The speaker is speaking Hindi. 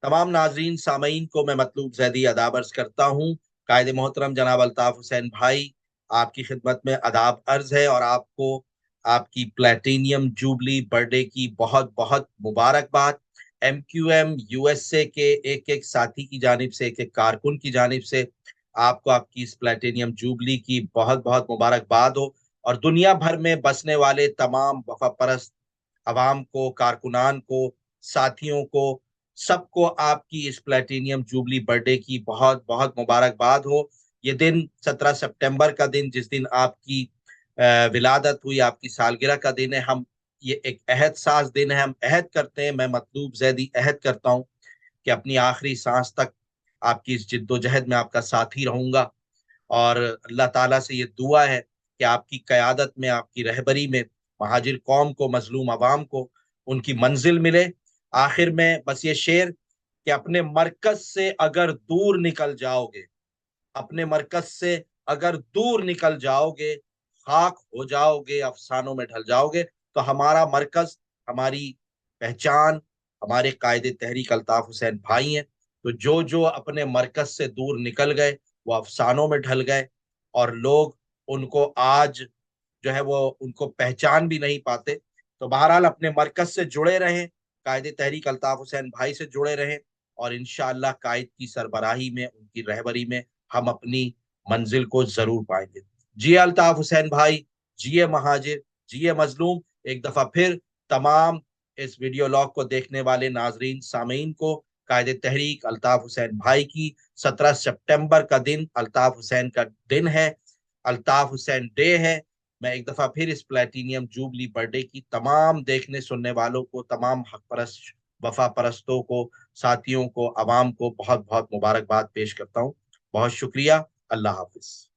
तमाम नाजरीन सामीन को मैं मतलूब जैदी अदाब अर्ज करता हूँ। कायद मोहतरम जनाब अल्ताफ हुसैन भाई, आपकी खिदमत में अदाब अर्ज है और आपको आपकी प्लेटिनियम जुबली बर्थडे की बहुत बहुत मुबारकबाद। MQM USA के एक एक साथी की जानिब से, एक एक कारकुन की जानिब से आपको आपकी इस प्लेटिनियम जुबली की बहुत बहुत मुबारकबाद हो। और दुनिया भर में बसने वाले तमाम वफा परस्त अवाम को, कारकुनान को, साथियों को, सबको आपकी इस प्लेटिनियम जुबली बर्थडे की बहुत बहुत मुबारकबाद हो। ये दिन 17 सितंबर का दिन, जिस दिन आपकी विलादत हुई, आपकी सालगिरह का दिन है। हम ये एक अहद साज दिन है, हम अहद करते हैं, मैं मतलूब जैदी अहद करता हूँ कि अपनी आखिरी सांस तक आपकी इस जिद्दोजहद में आपका साथी रहूंगा। और अल्लाह ताला से ये दुआ है कि आपकी क़यादत में, आपकी रहबरी में महाजिर कौम को, मजलूम अवाम को उनकी मंजिल मिले। आखिर में बस ये शेर कि अपने मरकज से अगर दूर निकल जाओगे, अपने मरकज से अगर दूर निकल जाओगे, खाक हो जाओगे, अफसानों में ढल जाओगे। तो हमारा मरकज, हमारी पहचान, हमारे कायदे तहरीक अल्ताफ हुसैन भाई हैं। तो जो जो अपने मरकज से दूर निकल गए, वो अफसानों में ढल गए और लोग उनको आज जो है वो उनको पहचान भी नहीं पाते। तो बहरहाल अपने मरकज से जुड़े रहें, कायदे तहरीक अल्ताफ हुसैन भाई से जुड़े रहें और इंशाअल्लाह कायद की सरबराही में, उनकी रहबरी में हम अपनी मंजिल को जरूर पाएंगे। जिए अल्ताफ हुसैन भाई, जिए महाजिर, जिए मजलूम। एक दफा फिर तमाम इस वीडियो लॉग को देखने वाले नाजरीन सामीन को कायदे तहरीक अल्ताफ हुसैन भाई की 17 सितंबर का दिन अल्ताफ हुसैन का दिन है, अल्ताफ हुसैन डे है। मैं एक दफा फिर इस प्लेटिनियम जुबली बर्थडे की तमाम देखने सुनने वालों को, तमाम हक परस्त वफा परस्तों को, साथियों को, अवाम को बहुत बहुत मुबारकबाद पेश करता हूँ। बहुत शुक्रिया। अल्लाह हाफिज।